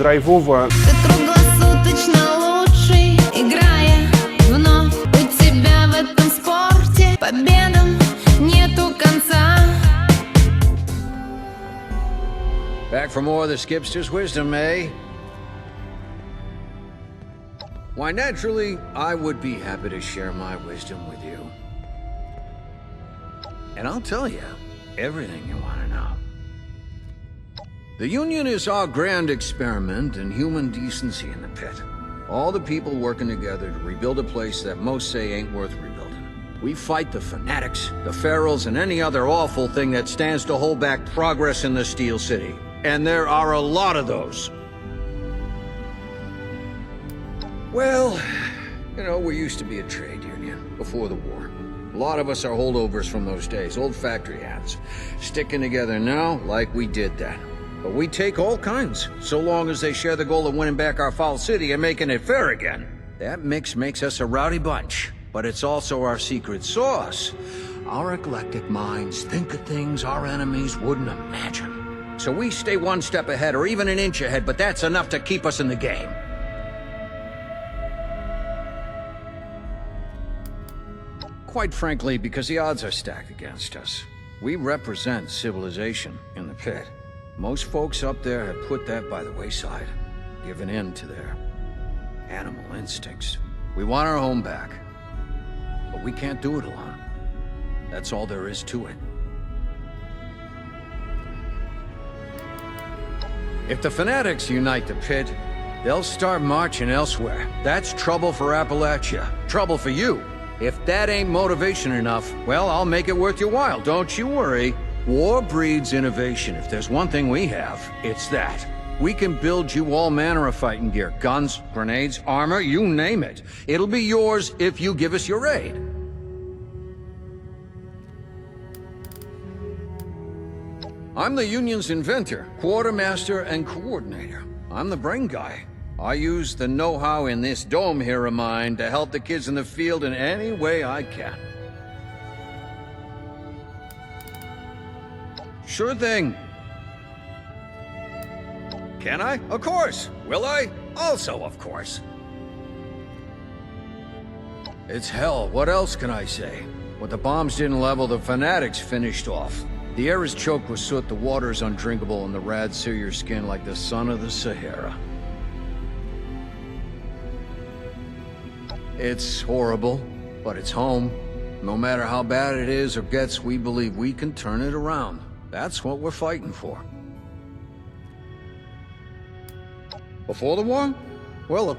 драйвово. Ты круглосуточно лучший, играя вновь у тебя в этом спорте. Победам нету конца. Back for more of the Skipster's wisdom, eh? Why, naturally, I would be happy to share my wisdom with you. And I'll tell you everything you want to know. The Union is our grand experiment in human decency in the pit. All the people working together to rebuild a place that most say ain't worth rebuilding. We fight the fanatics, the ferals, and any other awful thing that stands to hold back progress in the Steel City. And there are a lot of those. Well, you know, we used to be a trade union before the war. A lot of us are holdovers from those days, old factory hands. Sticking together now like we did then. But we take all kinds, so long as they share the goal of winning back our foul city and making it fair again. That mix makes us a rowdy bunch, but it's also our secret sauce. Our eclectic minds think of things our enemies wouldn't imagine. So we stay one step ahead or even an inch ahead, but that's enough to keep us in the game. Quite frankly, because the odds are stacked against us. We represent civilization in the pit. Most folks up there have put that by the wayside, given in to their animal instincts. We want our home back, but we can't do it alone. That's all there is to it. If the fanatics unite the pit, they'll start marching elsewhere. That's trouble for Appalachia, trouble for you. If that ain't motivation enough, well, I'll make it worth your while, don't you worry. War breeds innovation. If there's one thing we have, it's that. We can build you all manner of fighting gear. Guns, grenades, armor, you name it. It'll be yours if you give us your aid. I'm the Union's inventor, quartermaster, and coordinator. I'm the brain guy. I use the know-how in this dome here of mine to help the kids in the field in any way I can. Sure thing. Can I? Of course. Will I? Also, of course. It's hell. What else can I say? What the bombs didn't level, the fanatics finished off. The air is choked with soot, the water is undrinkable, and the rads sear your skin like the sun of the Sahara. It's horrible, but it's home. No matter how bad it is or gets, we believe we can turn it around. That's what we're fighting for. Before the war? Well,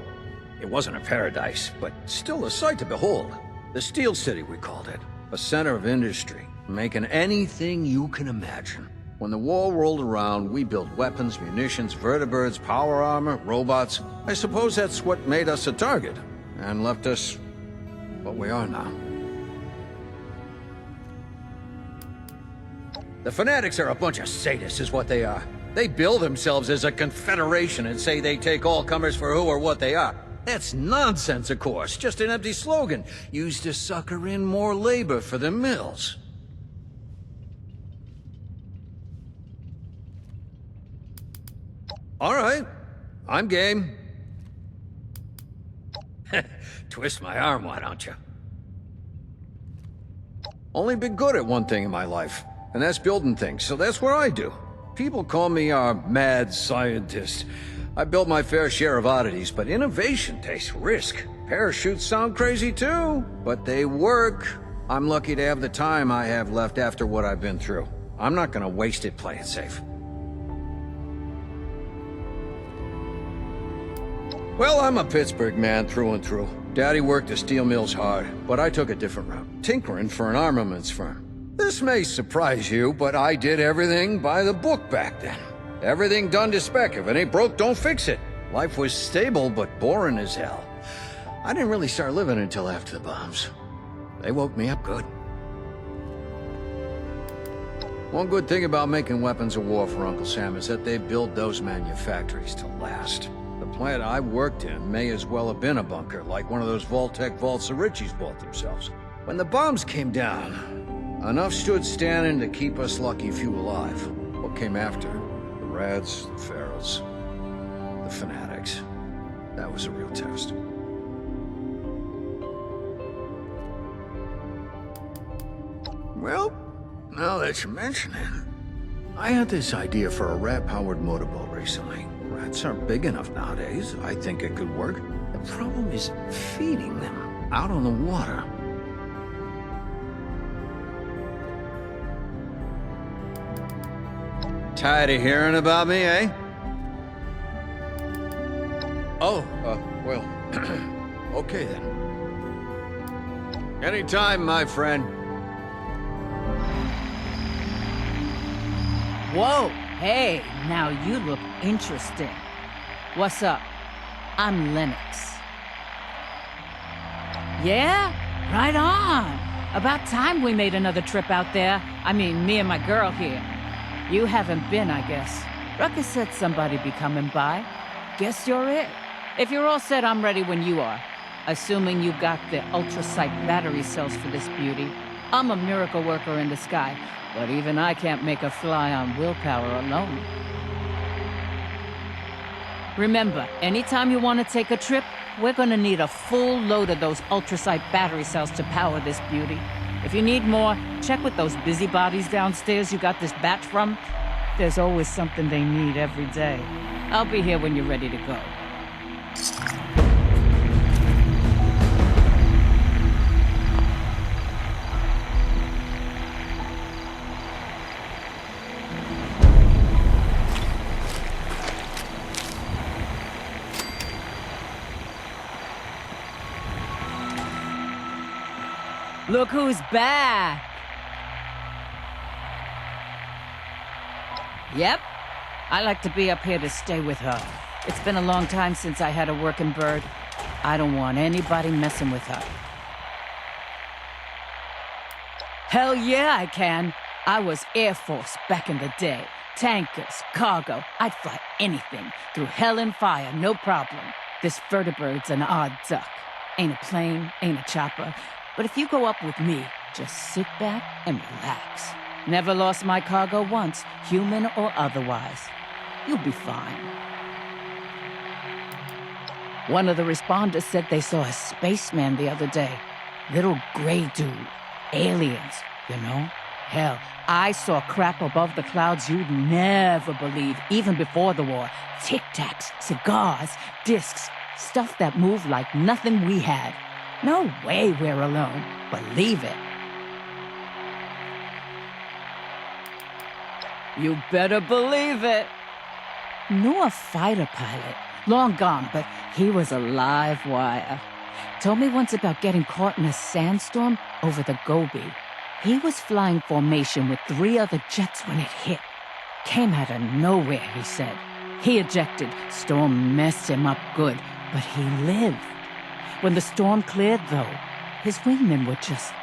it wasn't a paradise, but still a sight to behold. The Steel City, we called it. A center of industry, making anything you can imagine. When the war rolled around, we built weapons, munitions, vertibirds, power armor, robots. I suppose that's what made us a target, and left us what we are now. The fanatics are a bunch of sadists, is what they are. They bill themselves as a confederation and say they take all comers for who or what they are. That's nonsense, of course, just an empty slogan, used to sucker in more labor for the mills. All right, I'm game. Twist my arm, why don't you? Only been good at one thing in my life, and that's building things, so that's what I do. People call me a mad scientist. I built my fair share of oddities, but innovation takes risk. Parachutes sound crazy too, but they work. I'm lucky to have the time I have left after what I've been through. I'm not gonna waste it playing safe. Well, I'm a Pittsburgh man through and through. Daddy worked the steel mills hard, but I took a different route, tinkering for an armaments firm. This may surprise you, but I did everything by the book back then. Everything done to spec. If it ain't broke, don't fix it. Life was stable, but boring as hell. I didn't really start living until after the bombs. They woke me up good. One good thing about making weapons of war for Uncle Sam is that they build those manufactories to last. The plant I worked in may as well have been a bunker, like one of those Vault-Tec vaults the Richies built themselves. When the bombs came down, enough stood standing to keep us lucky few alive. What came after? The rads, the ferals. The fanatics. That was a real test. Well, now that you mention it, I had this idea for a rat-powered motorboat recently. Rats aren't big enough nowadays. I think it could work. The problem is feeding them out on the water. Tired of hearing about me, eh? Oh, well, okay then. Anytime, my friend. Whoa, hey, now you look interesting. What's up? I'm Lennox. Yeah? Right on. About time we made another trip out there. I mean, me and my girl here. You haven't been, I guess. Ruckus said somebody'd be coming by. Guess you're it. If you're all set, I'm ready when you are. Assuming you got the ultrasight battery cells for this beauty. I'm a miracle worker in the sky, but even I can't make a fly on willpower alone. Remember, anytime you want to take a trip, we're gonna need a full load of those ultrasight battery cells to power this beauty. If you need more, check with those busybodies downstairs you got this batch from. There's always something they need every day. I'll be here when you're ready to go. Look who's back! Yep. I like to be up here to stay with her. It's been a long time since I had a working bird. I don't want anybody messing with her. Hell yeah, I can. I was Air Force back in the day. Tankers, cargo, I'd fly anything. Through hell and fire, no problem. This vertebrate's an odd duck. Ain't a plane, ain't a chopper. But if you go up with me, just sit back and relax. Never lost my cargo once, human or otherwise. You'll be fine. One of the responders said they saw a spaceman the other day. Little gray dude. Aliens, you know? Hell, I saw crap above the clouds you'd never believe, even before the war. Tic-tacs, cigars, discs, stuff that moved like nothing we had. No way we're alone. Believe it. You better believe it. Knew a fighter pilot. Long gone, but he was a live wire. Told me once about getting caught in a sandstorm over the Gobi. He was flying formation with 3 other jets when it hit. Came out of nowhere, he said. He ejected. Storm messed him up good, but he lived. When the storm cleared, though, his wingmen were just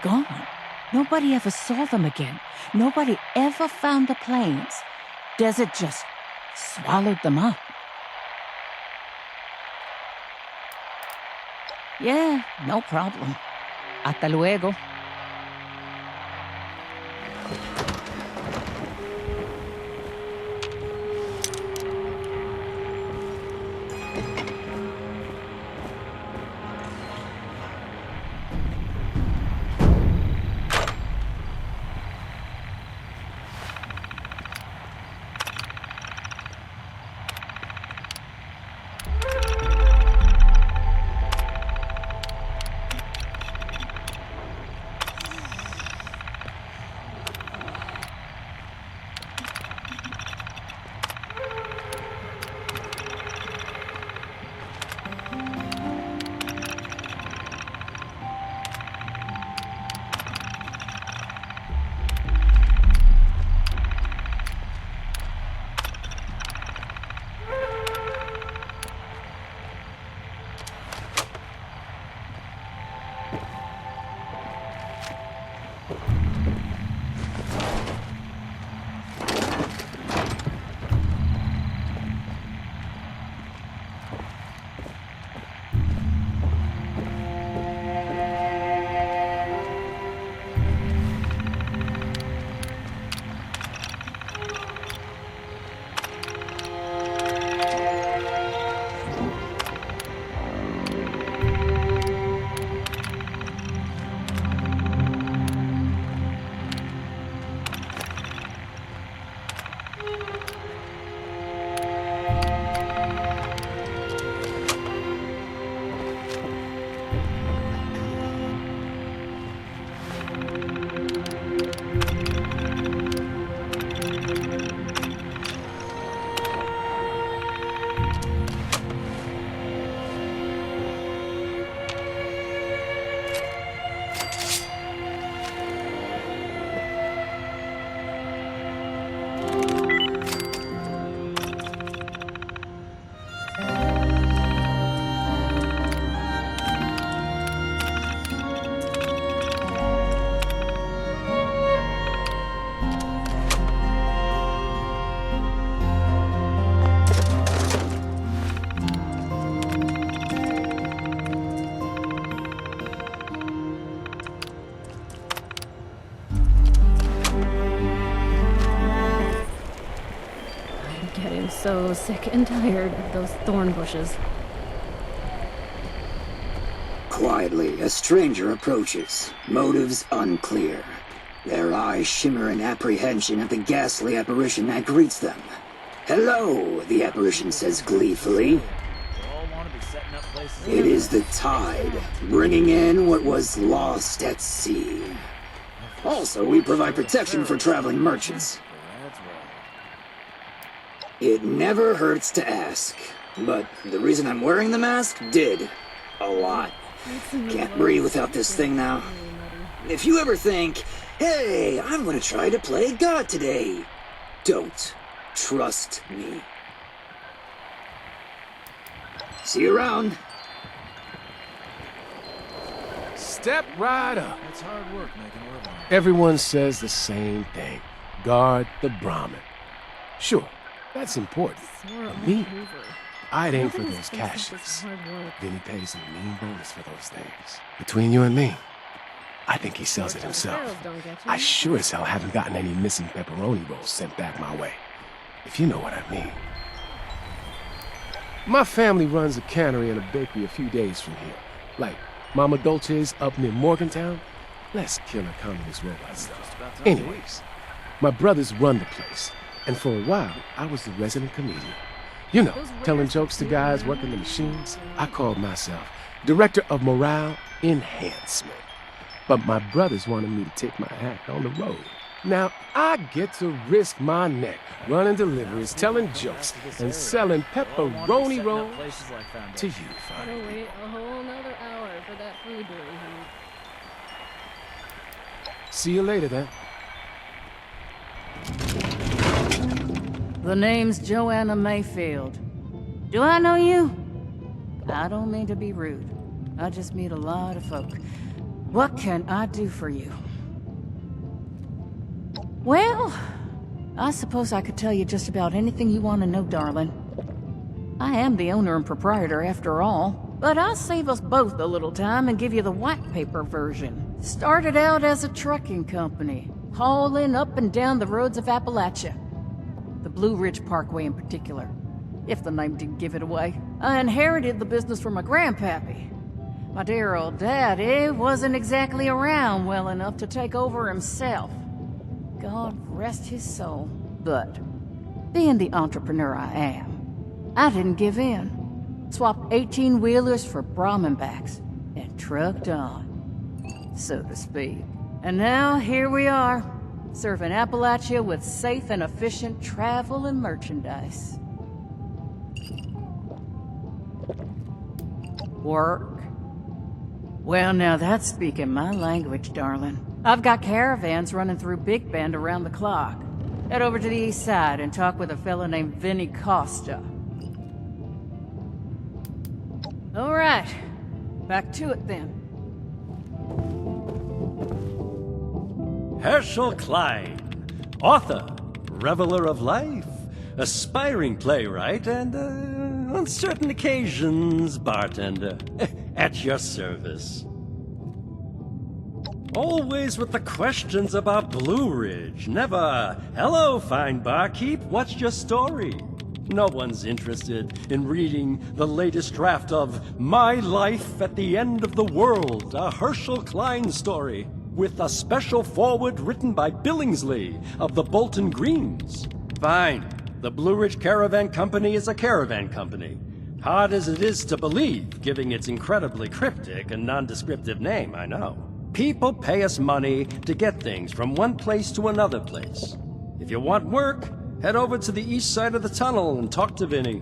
gone. Nobody ever saw them again. Nobody ever found the planes. Desert just swallowed them up. Yeah, no problem. Hasta luego. so sick and tired of those thorn bushes. Quietly, a stranger approaches, motives unclear. Their eyes shimmer in apprehension at the ghastly apparition that greets them. Hello, the apparition says gleefully. It is the tide, bringing in what was lost at sea. Also, we provide protection for traveling merchants. It never hurts to ask, but the reason I'm wearing the mask did. A lot. Can't breathe without this thing now. If you ever think, hey, I'm gonna try to play God today, don't. Trust me. See you around. Step right up. It's hard work making a living. Everyone says the same thing. Guard the Brahmin. Sure, that's important. But me, I'd aim for those cashes. Then he pays a mean bonus for those things. Between you and me, I think he sells it himself. I sure as hell haven't gotten any missing pepperoni rolls sent back my way. If you know what I mean. My family runs a cannery and a bakery a few days from here. Like Mama Dolce's up near Morgantown. Less killer communist robot stuff. Anyways, my brothers run the place. And for a while, I was the resident comedian. You know, telling jokes to guys working the machines. I called myself Director of Morale Enhancement. But my brothers wanted me to take my act on the road. Now, I get to risk my neck, running deliveries, telling jokes, and selling pepperoni rolls to you, Gotta finally. wait a whole nother hour for that food to reheat. See you later, then. The name's Joanna Mayfield. Do I know you? I don't mean to be rude. I just meet a lot of folk. What can I do for you? Well, I suppose I could tell you just about anything you want to know, darling. I am the owner and proprietor after all, but I'll save us both a little time and give you the white paper version. Started out as a trucking company, hauling up and down the roads of Appalachia. The Blue Ridge Parkway in particular, if the name didn't give it away. I inherited the business from my grandpappy. My dear old daddy wasn't exactly around well enough to take over himself. God rest his soul. But, being the entrepreneur I am, I didn't give in. Swapped 18-wheelers for Brahmanbacks and trucked on, so to speak. And now here we are, serving Appalachia with safe and efficient travel and merchandise. Work? Well, now that's speaking my language, darling. I've got caravans running through Big Bend around the clock. Head over to the east side and talk with a fella named Vinny Costa. All right, back to it then. Herschel Klein, author, reveler of life, aspiring playwright, and, on certain occasions, bartender. At your service. Always with the questions about Blue Ridge. Never, hello, fine barkeep, what's your story? No one's interested in reading the latest draft of My Life at the End of the World, a Herschel Klein story, with a special foreword written by Billingsley of the Bolton Greens. Fine, the Blue Ridge Caravan Company is a caravan company. Hard as it is to believe, giving its incredibly cryptic and nondescriptive name, I know. People pay us money to get things from one place to another place. If you want work, head over to the east side of the tunnel and talk to Vinny.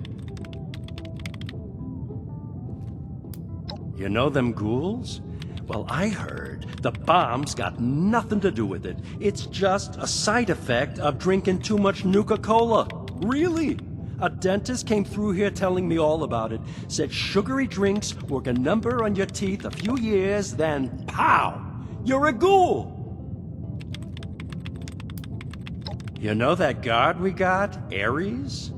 You know them ghouls? Well, I heard the bomb's got nothing to do with it. It's just a side effect of drinking too much Nuka-Cola. Really? A dentist came through here telling me all about it. Said sugary drinks work a number on your teeth a few years, then pow! You're a ghoul! You know that guard we got, Ares?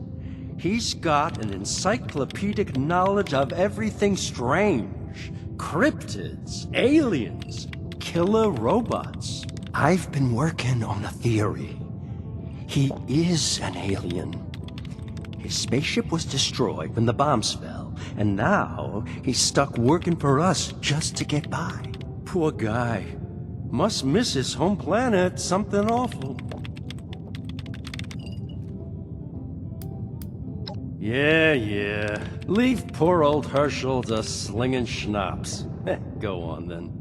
He's got an encyclopedic knowledge of everything strange. Cryptids, aliens, killer robots. I've been working on a theory. He is an alien. His spaceship was destroyed when the bombs fell, and now he's stuck working for us just to get by. Poor guy. Must miss his home planet something awful. Yeah. Leave poor old Herschel to slinging schnapps. Go on, then.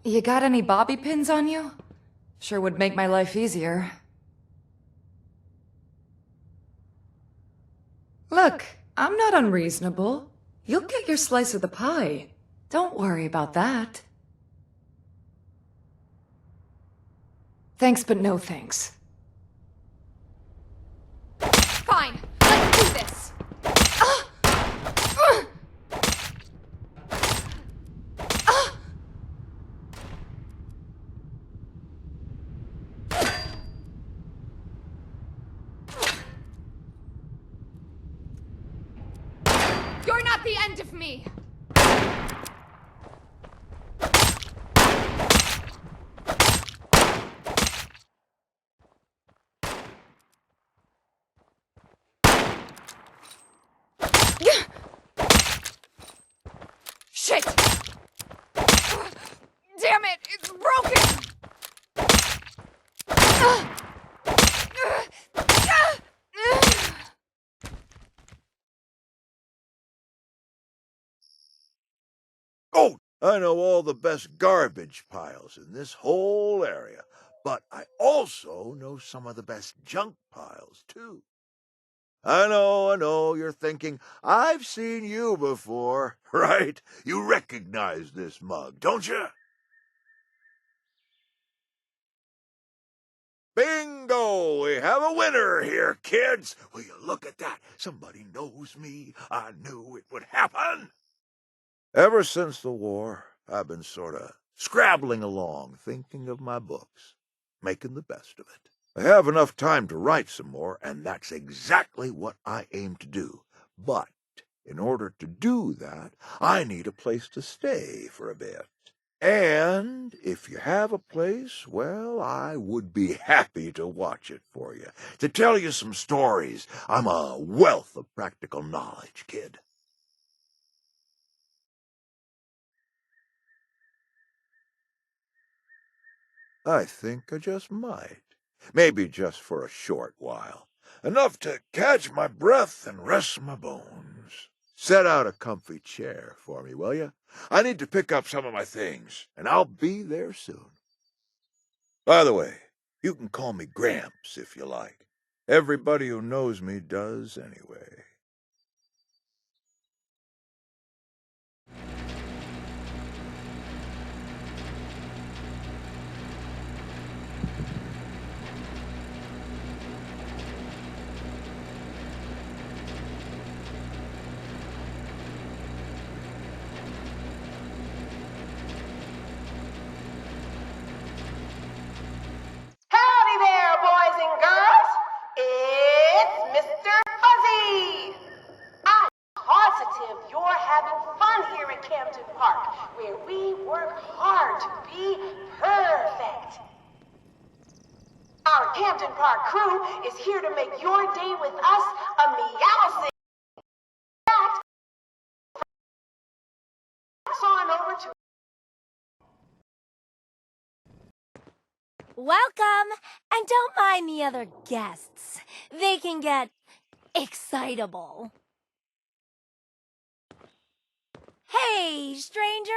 You got any bobby pins on you? Sure would make my life easier. Look, I'm not unreasonable. You'll get your slice of the pie. Don't worry about that. Thanks, but no thanks. Fine, let's do this! You're not the end of me! Shit! Damn it, it's broken! Oh, I know all the best garbage piles in this whole area, but I also know some of the best junk piles, too. I know, you're thinking, I've seen you before, right? You recognize this mug, don't you? Bingo! We have a winner here, kids! Will you look at that? Somebody knows me. I knew it would happen. Ever since the war, I've been sort of scrabbling along, thinking of my books, making the best of it. I have enough time to write some more, and that's exactly what I aim to do. But in order to do that, I need a place to stay for a bit. And if you have a place, well, I would be happy to watch it for you, to tell you some stories. I'm a wealth of practical knowledge, kid. I think I just might. Maybe just for a short while. Enough to catch my breath and rest my bones. Set out a comfy chair for me, will you? I need to pick up some of my things, and I'll be there soon. By the way, you can call me Gramps if you like. Everybody who knows me does anyway. Howdy there, boys and girls. It's Mr. Fuzzy. I'm positive you're having fun here at Camden Park, where we work hard to be perfect. Our Camden Park crew is here to make your day with us a meowsing. On over to Welcome! And don't mind the other guests. They can get excitable. Hey, stranger!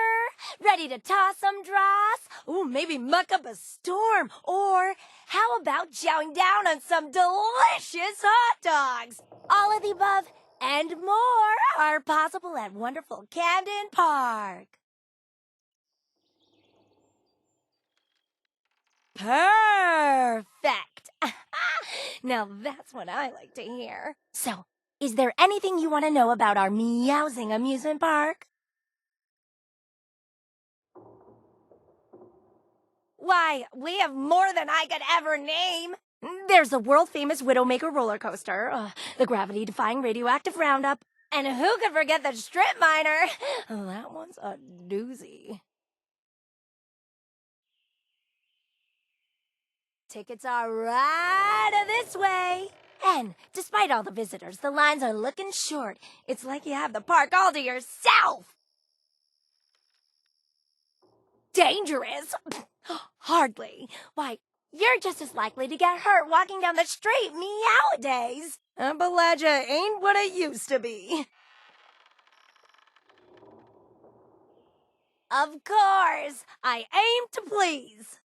Ready to toss some dross? Ooh, maybe muck up a storm. Or how about chowing down on some delicious hot dogs? All of the above and more are possible at wonderful Camden Park. Perfect. Now that's what I like to hear. So, is there anything you want to know about our meowsing amusement park? Why, we have more than I could ever name. There's the world-famous Widowmaker roller coaster, the gravity-defying radioactive roundup, and who could forget the strip miner? That one's a doozy. Tickets are right this way. And despite all the visitors, the lines are looking short. It's like you have the park all to yourself. Dangerous? Hardly. Why, you're just as likely to get hurt walking down the street meow-a-days. Appalachia ain't what it used to be. Of course, I aim to please.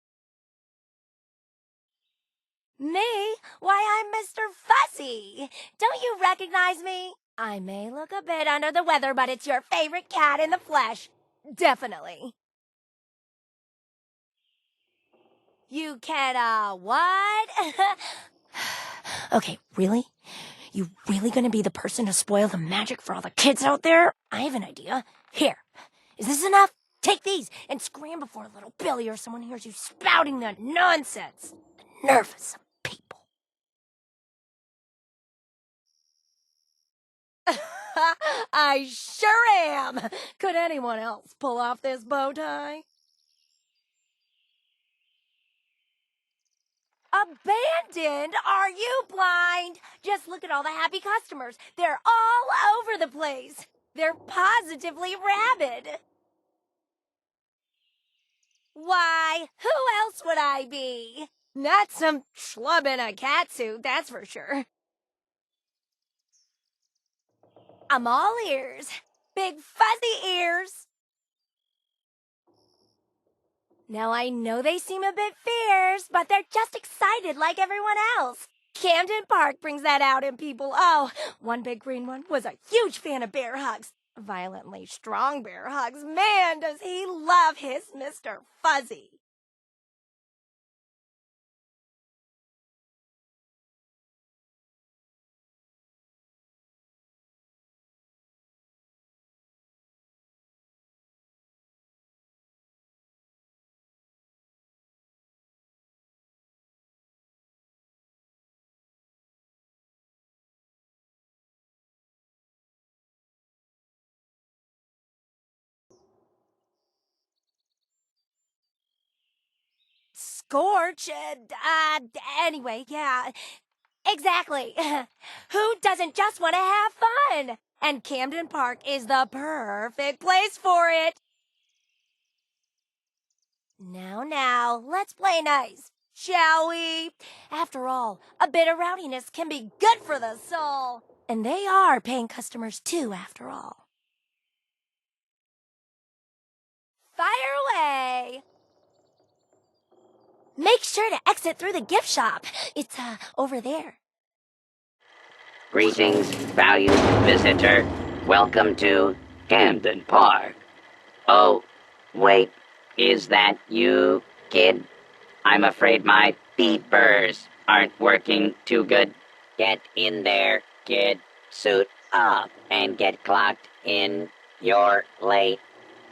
Me? Why, I'm Mr. Fuzzy. Don't you recognize me? I may look a bit under the weather, but it's your favorite cat in the flesh. Definitely. You can, what? Okay, really? You really gonna be the person to spoil the magic for all the kids out there? I have an idea. Here, is this enough? Take these and scram before little Billy or someone hears you spouting that nonsense. The nerve of some people. I sure am. Could anyone else pull off this bow tie? Abandoned? Are you blind? Just look at all the happy customers. They're all over the place. They're positively rabid. Why, who else would I be? Not some schlub in a catsuit, that's for sure. I'm all ears. Big fuzzy ears. Now I know they seem a bit fierce, but they're just excited like everyone else. Camden Park brings that out in people. Oh, one big green one was a huge fan of bear hugs. Violently strong bear hugs. Man, does he love his Mr. Fuzzy. Scorch? Anyway, yeah. Exactly. Who doesn't just want to have fun? And Camden Park is the perfect place for it. Now, let's play nice, shall we? After all, a bit of rowdiness can be good for the soul. And they are paying customers too, after all. Fire away! Make sure to exit through the gift shop. It's, over there. Greetings, valued visitor. Welcome to Camden Park. Oh, wait, is that you, kid? I'm afraid my beepers aren't working too good. Get in there, kid. Suit up and get clocked in. You're late.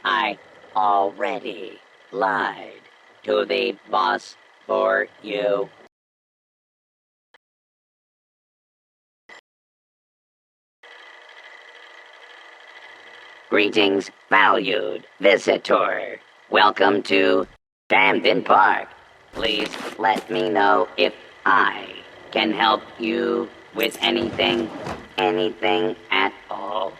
I already lied to the boss for you. Greetings, valued visitor. Welcome to Camden Park. Please let me know if I can help you with anything at all.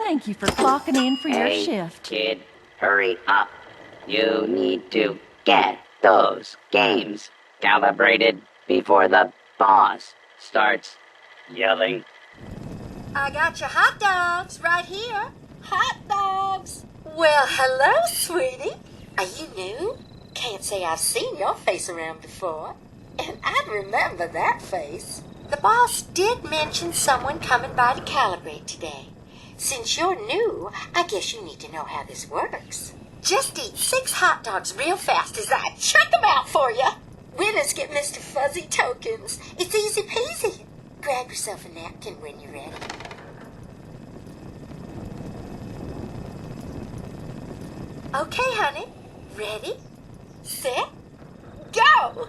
Thank you for clocking in for your Hey, shift. kid, hurry up. You need to get those games calibrated before the boss starts yelling. I got your hot dogs right here. Hot dogs. Well, hello, sweetie. Are you new? Can't say I've seen your face around before. And I'd remember that face. The boss did mention someone coming by to calibrate today. Since you're new, I guess you need to know how this works. Just eat 6 hot dogs real fast as I chuck them out for you. Winners get Mr. Fuzzy tokens. It's easy peasy. Grab yourself a napkin when you're ready. Okay, honey. Ready, set, go!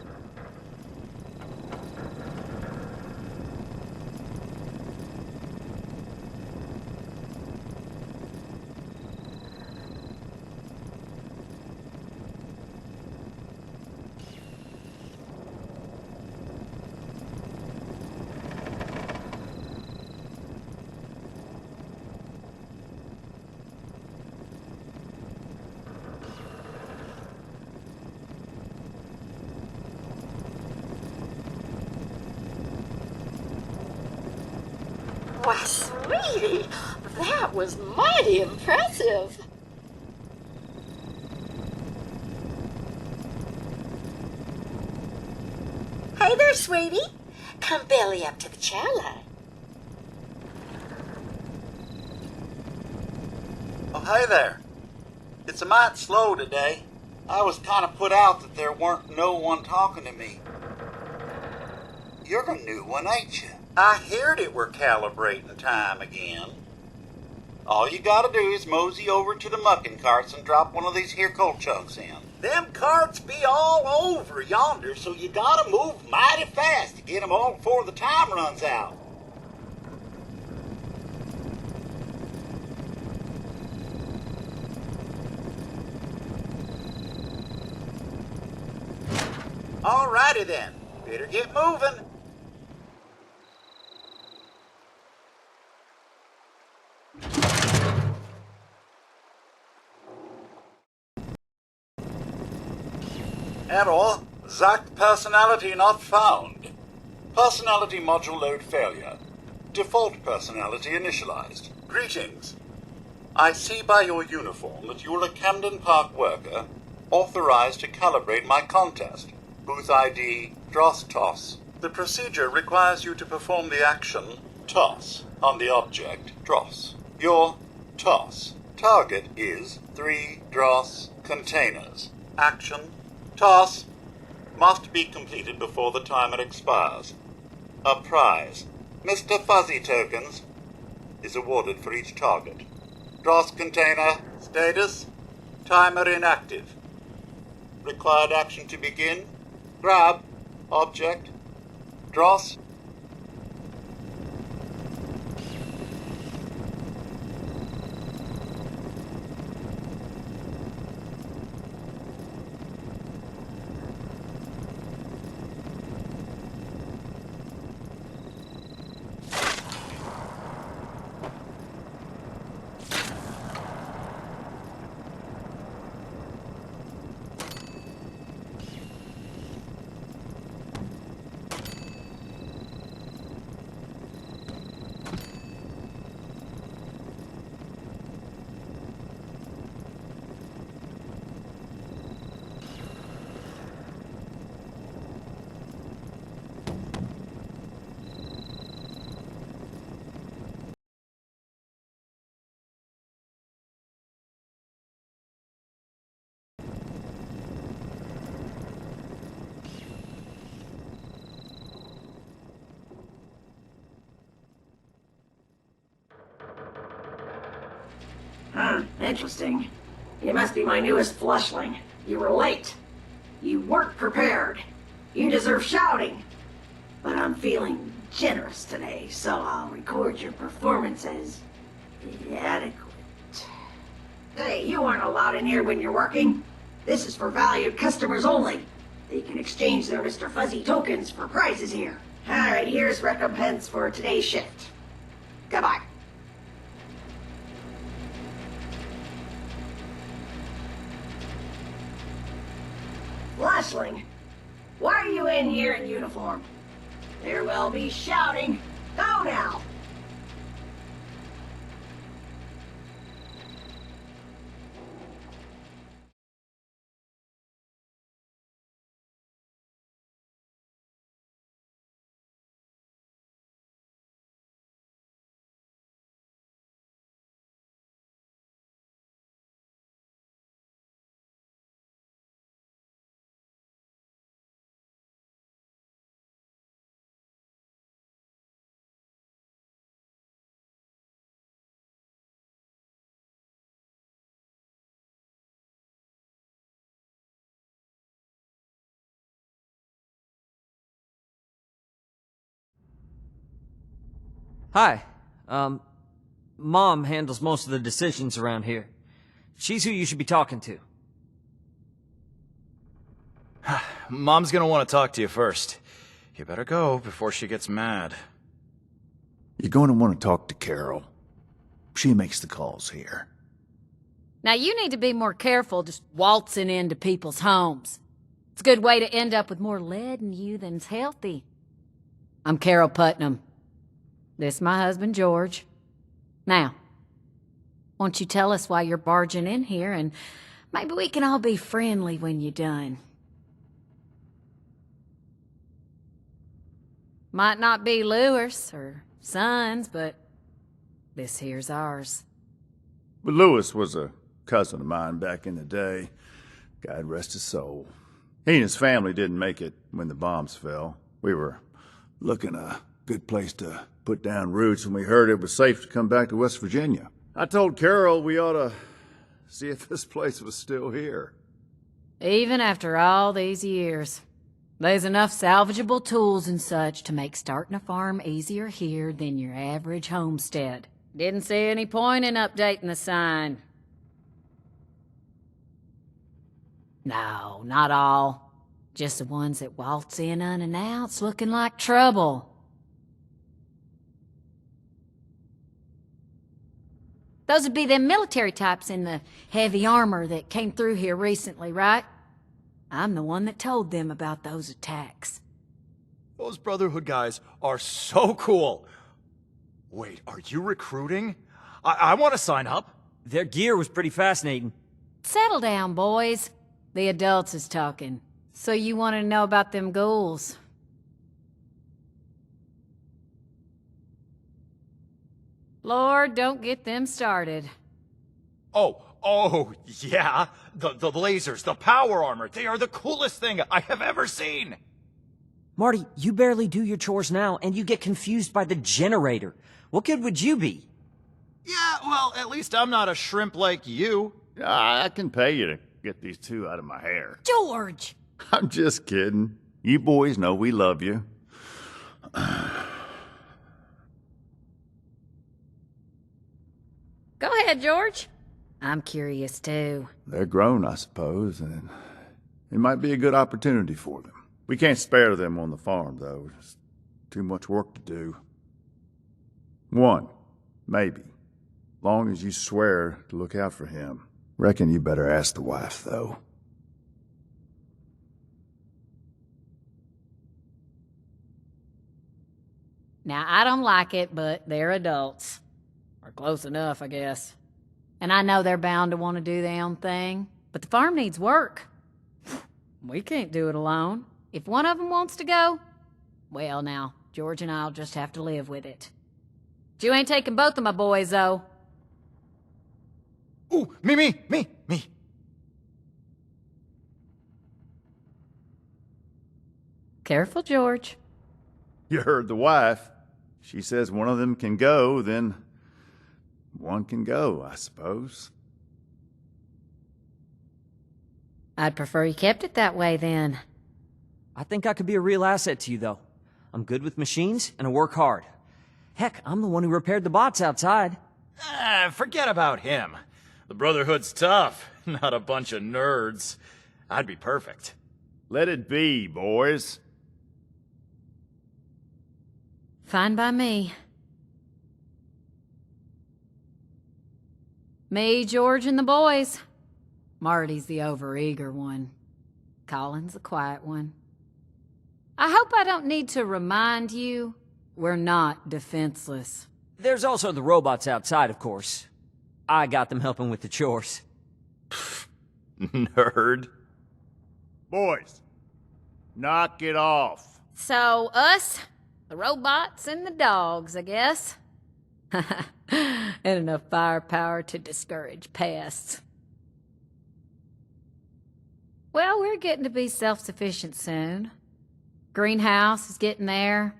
Why, sweetie, that was mighty impressive. Hey there, sweetie. Come belly up to the chow line. Oh, hey there. It's a mite slow today. I was kind of put out that there weren't no one talking to me. You're a new one, ain't you? I heard it were calibrating time again. All you gotta do is mosey over to the mucking carts and drop one of these here cold chunks in. Them carts be all over yonder, so you gotta move mighty fast to get 'em all before the time runs out. Alrighty then, better get moving. Error, Zack personality not found. Personality module load failure. Default personality initialized. Greetings. I see by your uniform that you're a Camden Park worker authorized to calibrate my contest. Booth ID, Dross Toss. The procedure requires you to perform the action Toss on the object Dross. Your Toss target is 3 Dross containers. Action Toss must be completed before the timer expires. A prize, Mr. Fuzzy tokens, is awarded for each target. Dross container status, timer inactive. Required action to begin, grab, object, Dross. Interesting. You must be my newest flushling. You were late. You weren't prepared. You deserve shouting. But I'm feeling generous today, so I'll record your performance as adequate. Hey, you aren't allowed in here when you're working. This is for valued customers only. They can exchange their Mr. Fuzzy tokens for prizes here. Alright, here's recompense for today's shift. Goodbye. Flashling, why are you in here in uniform? There will be shouting. Go now! Hi. Mom handles most of the decisions around here. She's who you should be talking to. Mom's gonna want to talk to you first. You better go before she gets mad. You're going to want to talk to Carol. She makes the calls here. Now you need to be more careful just waltzing into people's homes. It's a good way to end up with more lead in you than's healthy. I'm Carol Putnam. This is my husband, George. Now, won't you tell us why you're barging in here, and maybe we can all be friendly when you're done. Might not be Lewis or Sons, but this here's ours. But Lewis was a cousin of mine back in the day. God rest his soul. He and his family didn't make it when the bombs fell. We were looking a good place to put down roots when we heard it was safe to come back to West Virginia. I told Carol we ought to see if this place was still here. Even after all these years, there's enough salvageable tools and such to make starting a farm easier here than your average homestead. Didn't see any point in updating the sign. No, not all. Just the ones that waltz in unannounced looking like trouble. Those would be them military types in the heavy armor that came through here recently, right? I'm the one that told them about those attacks. Those Brotherhood guys are so cool. Wait, are you recruiting? I want to sign up. Their gear was pretty fascinating. Settle down, boys. The adults is talking. So you want to know about them ghouls? Lord, don't get them started. Oh, yeah. The lasers, the power armor, they are the coolest thing I have ever seen. Marty, you barely do your chores now, and you get confused by the generator. What good would you be? Yeah, well, at least I'm not a shrimp like you. I can pay you to get these two out of my hair. George! I'm just kidding. You boys know we love you. Go ahead, George. I'm curious, too. They're grown, I suppose, and it might be a good opportunity for them. We can't spare them on the farm, though. There's too much work to do. One, maybe. Long as you swear to look out for him. Reckon you better ask the wife, though. Now, I don't like it, but they're adults. Or close enough, I guess. And I know they're bound to want to do their own thing, but the farm needs work. We can't do it alone. If one of them wants to go, well now, George and I'll just have to live with it. But you ain't taking both of my boys, though. Ooh, me. Careful, George. You heard the wife. She says one of them can go, then one can go, I suppose. I'd prefer you kept it that way, then. I think I could be a real asset to you, though. I'm good with machines, and I work hard. Heck, I'm the one who repaired the bots outside. Forget about him. The Brotherhood's tough, not a bunch of nerds. I'd be perfect. Let it be, boys. Fine by me. Me, George, and the boys. Marty's the overeager one. Colin's a quiet one. I hope I don't need to remind you, we're not defenseless. There's also the robots outside, of course. I got them helping with the chores. Nerd. Boys, knock it off. So, us, the robots, and the dogs, I guess. And enough firepower to discourage pests. Well, we're getting to be self-sufficient soon. Greenhouse is getting there.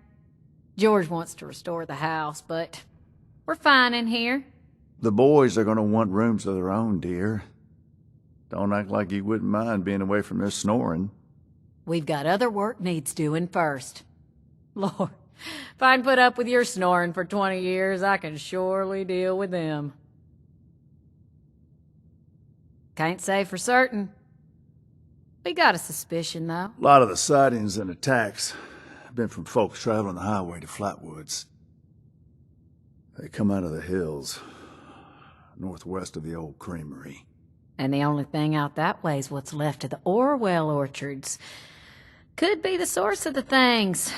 George wants to restore the house, but we're fine in here. The boys are gonna want rooms of their own, dear. Don't act like you wouldn't mind being away from this snoring. We've got other work needs doing first. Lord, if I can put up with your snoring for 20 years, I can surely deal with them. Can't say for certain. We got a suspicion, though. A lot of the sightings and attacks have been from folks traveling the highway to Flatwoods. They come out of the hills, northwest of the old creamery. And the only thing out that way is what's left of the Orwell orchards. Could be the source of the things.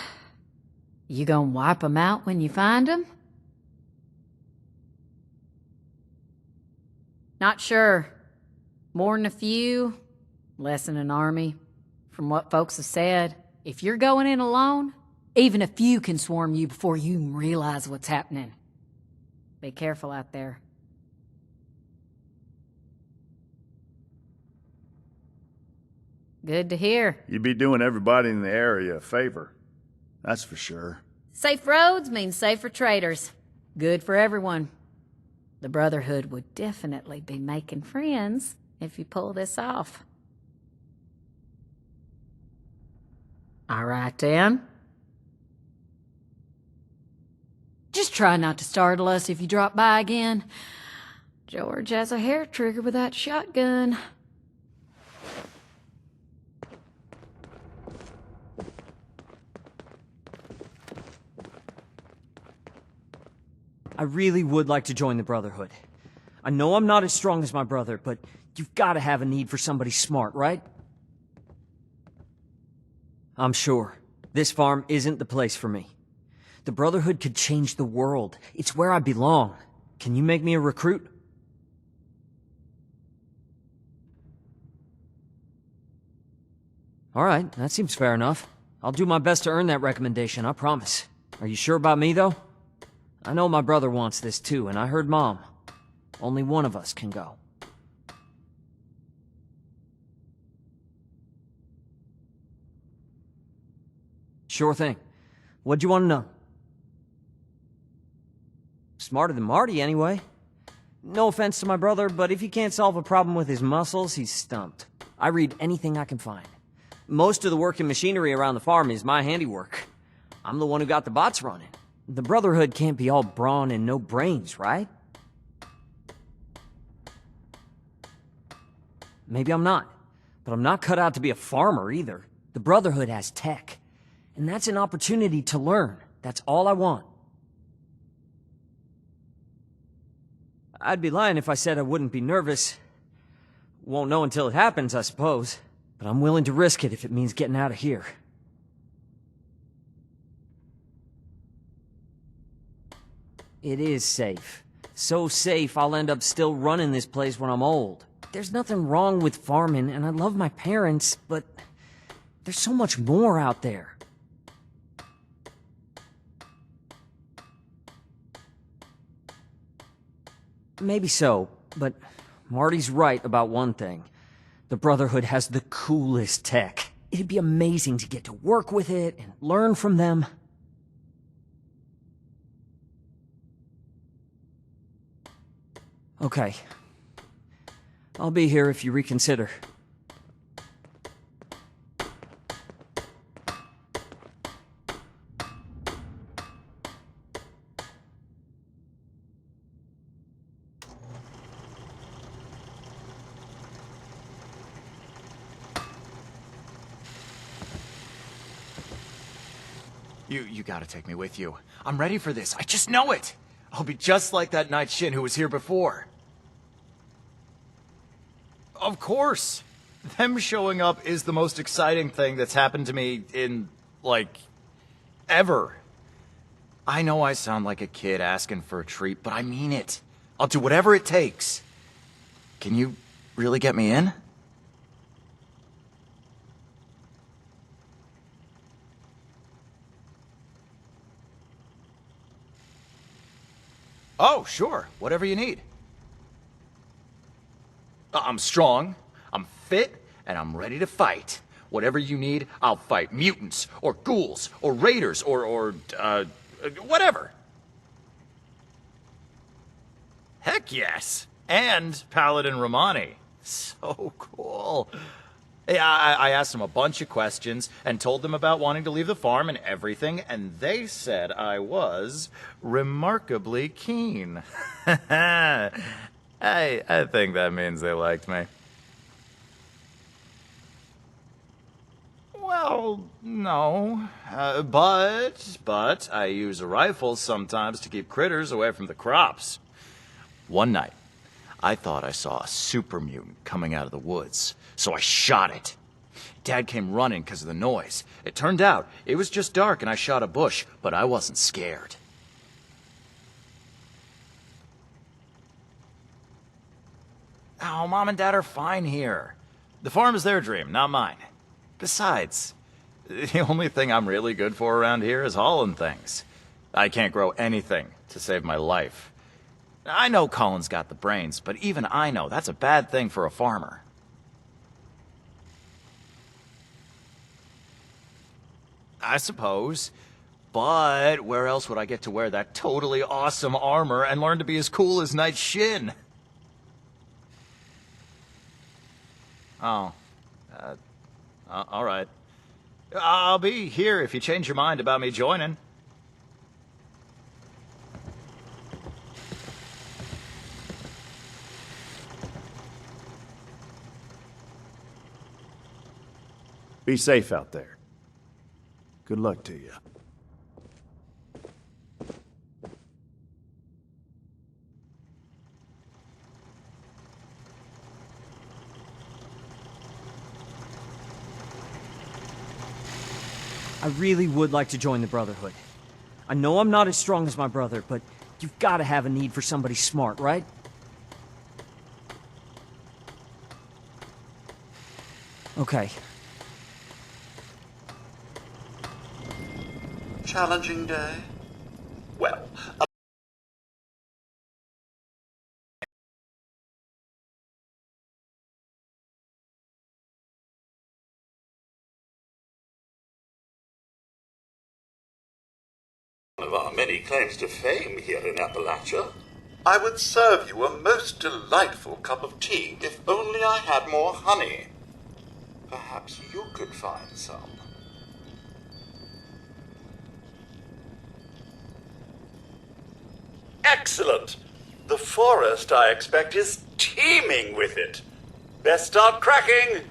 You gonna wipe them out when you find them? Not sure. More than a few, less than an army. From what folks have said, if you're going in alone, even a few can swarm you before you even realize what's happening. Be careful out there. Good to hear. You'd be doing everybody in the area a favor. That's for sure. Safe roads mean safer traders. Good for everyone. The Brotherhood would definitely be making friends if you pull this off. All right, then. Just try not to startle us if you drop by again. George has a hair trigger with that shotgun. I really would like to join the Brotherhood. I know I'm not as strong as my brother, but you've got to have a need for somebody smart, right? I'm sure. This farm isn't the place for me. The Brotherhood could change the world. It's where I belong. Can you make me a recruit? All right, that seems fair enough. I'll do my best to earn that recommendation, I promise. Are you sure about me, though? I know my brother wants this too, and I heard Mom. Only one of us can go. Sure thing. What'd you want to know? Smarter than Marty, anyway. No offense to my brother, but if he can't solve a problem with his muscles, he's stumped. I read anything I can find. Most of the working machinery around the farm is my handiwork. I'm the one who got the bots running. The Brotherhood can't be all brawn and no brains, right? Maybe I'm not, but I'm not cut out to be a farmer either. The Brotherhood has tech, and that's an opportunity to learn. That's all I want. I'd be lying if I said I wouldn't be nervous. Won't know until it happens, I suppose. But I'm willing to risk it if it means getting out of here. It is safe. So safe I'll end up still running this place when I'm old. There's nothing wrong with farming, and I love my parents, but there's so much more out there. Maybe so, but Marty's right about one thing. The Brotherhood has the coolest tech. It'd be amazing to get to work with it and learn from them. Okay. I'll be here if you reconsider. You gotta take me with you. I'm ready for this. I just know it. I'll be just like that Night Shin who was here before. Of course. Them showing up is the most exciting thing that's happened to me in, like, ever. I know I sound like a kid asking for a treat, but I mean it. I'll do whatever it takes. Can you really get me in? Oh, sure. Whatever you need. I'm strong, I'm fit, and I'm ready to fight. Whatever you need, I'll fight. Mutants, or ghouls, or raiders, or whatever. Heck yes. And Paladin Romani. So cool. Yeah, I asked them a bunch of questions and told them about wanting to leave the farm and everything, and they said I was remarkably keen. I think that means they liked me. Well, no. But I use rifles sometimes to keep critters away from the crops. One night, I thought I saw a super mutant coming out of the woods, so I shot it. Dad came running because of the noise. It turned out it was just dark and I shot a bush, but I wasn't scared. Oh, Mom and Dad are fine here. The farm is their dream, not mine. Besides, the only thing I'm really good for around here is hauling things. I can't grow anything to save my life. I know Colin's got the brains, but even I know that's a bad thing for a farmer. I suppose. But where else would I get to wear that totally awesome armor and learn to be as cool as Night Shin? Oh. All right. I'll be here if you change your mind about me joining. Be safe out there. Good luck to you. I really would like to join the Brotherhood. I know I'm not as strong as my brother, but you've got to have a need for somebody smart, right? Okay. Challenging day? Well, one of our many claims to fame here in Appalachia. I would serve you a most delightful cup of tea if only I had more honey. Perhaps you could find some. Excellent! The forest, I expect, is teeming with it. Best start cracking!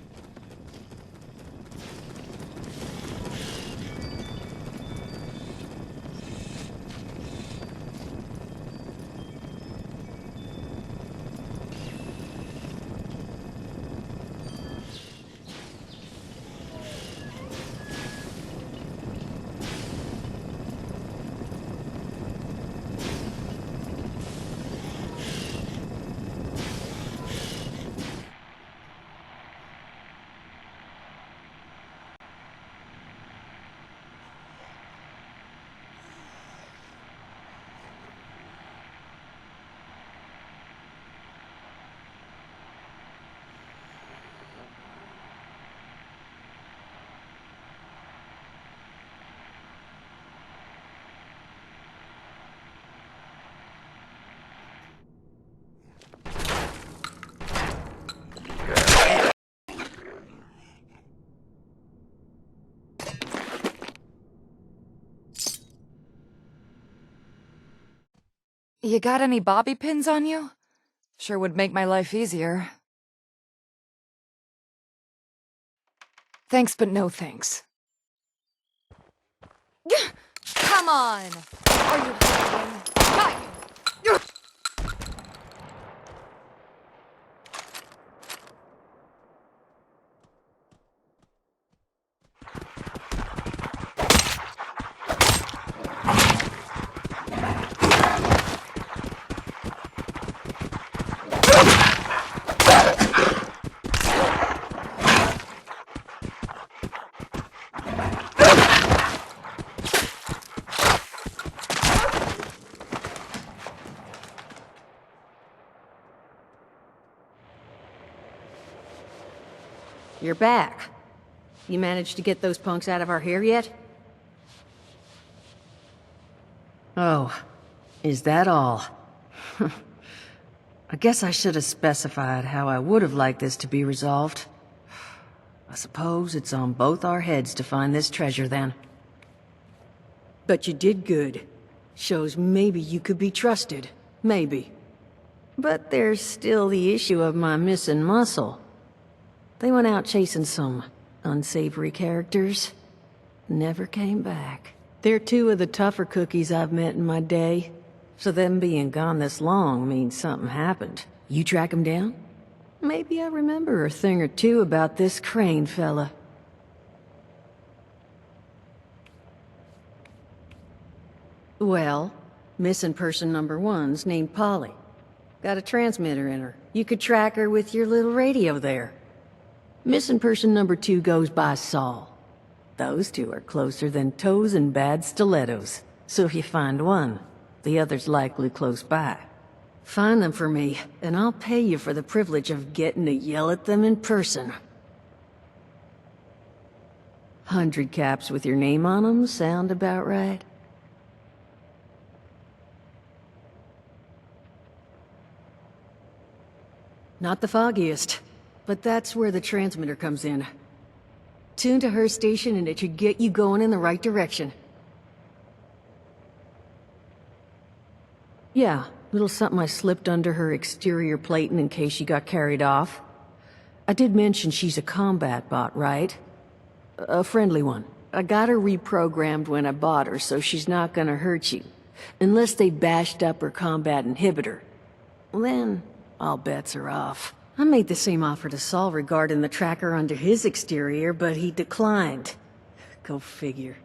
You got any bobby pins on you? Sure would make my life easier. Thanks, but no thanks. Come on! Are you hiding? Got you! you're back. You managed to get those punks out of our hair yet? Oh, is that all? I guess I should have specified how I would have liked this to be resolved. I suppose it's on both our heads to find this treasure, then. But you did good. Shows maybe you could be trusted. Maybe. But there's still the issue of my missing muscle. They went out chasing some unsavory characters. Never came back. They're two of the tougher cookies I've met in my day. So them being gone this long means something happened. You track them down? Maybe I remember a thing or two about this Crane fella. Well, missing person number 1's named Polly. Got a transmitter in her. You could track her with your little radio there. Missing person number 2 goes by Saul. Those two are closer than toes and bad stilettos. So if you find one, the other's likely close by. Find them for me, and I'll pay you for the privilege of getting to yell at them in person. 100 caps with your name on them sound about right? Not the foggiest, but that's where the transmitter comes in. Tune to her station and it should get you going in the right direction. Yeah, little something I slipped under her exterior plating in case she got carried off. I did mention she's a combat bot, right? A friendly one. I got her reprogrammed when I bought her, so she's not gonna hurt you. Unless they bashed up her combat inhibitor. Then, all bets are off. I made the same offer to Saul regarding the tracker under his exterior, but he declined. Go figure.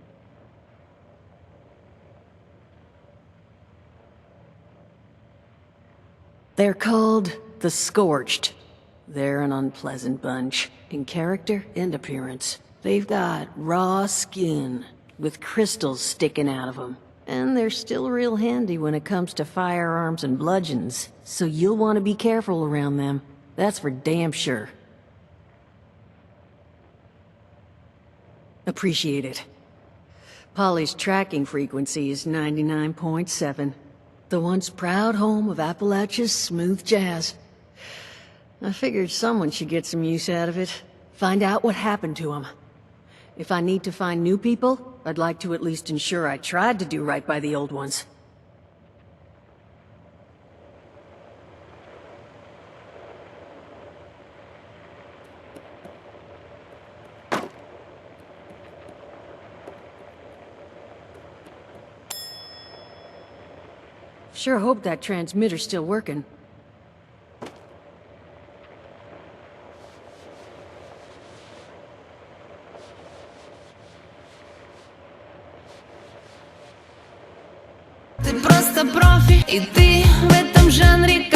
They're called the Scorched. They're an unpleasant bunch, in character and appearance. They've got raw skin, with crystals sticking out of them. And they're still real handy when it comes to firearms and bludgeons, so you'll want to be careful around them. That's for damn sure. Appreciate it. Polly's tracking frequency is 99.7. The once proud home of Appalachia's smooth jazz. I figured someone should get some use out of it. Find out what happened to them. If I need to find new people, I'd like to at least ensure I tried to do right by the old ones. Sure hope that transmitter's still working. Ты просто профи, и ты в этом жанре